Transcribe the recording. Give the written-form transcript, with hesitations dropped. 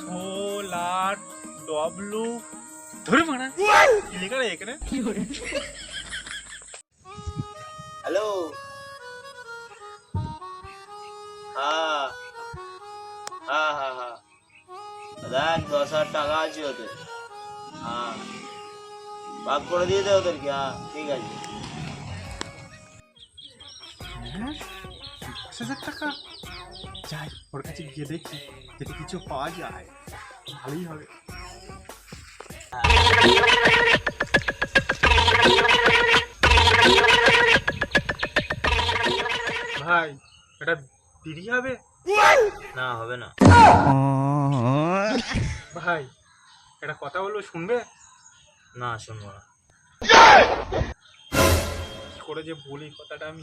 SOLAW ধরে মারা কি লেখা রে এখানে? হ্যালো, হ্যাঁ হ্যাঁ হ্যাঁ হ্যাঁ, দেখ 10,000 টাকা আছে ওদের। হ্যাঁ, ভাগ করে দিয়ে দে ওদেরকে। হ্যাঁ ঠিক আছে। 10,000 টাকা? যাই ওর কাছে গিয়ে দেখি যদি কিছু পাওয়া যায়, ভালোই হবে। ভাই এটা বিড়ি হবে? না হবে না ভাই এটা কথা বলবো, শুনবে? না, শুনবো না। কি করে যে বলি কথাটা আমি।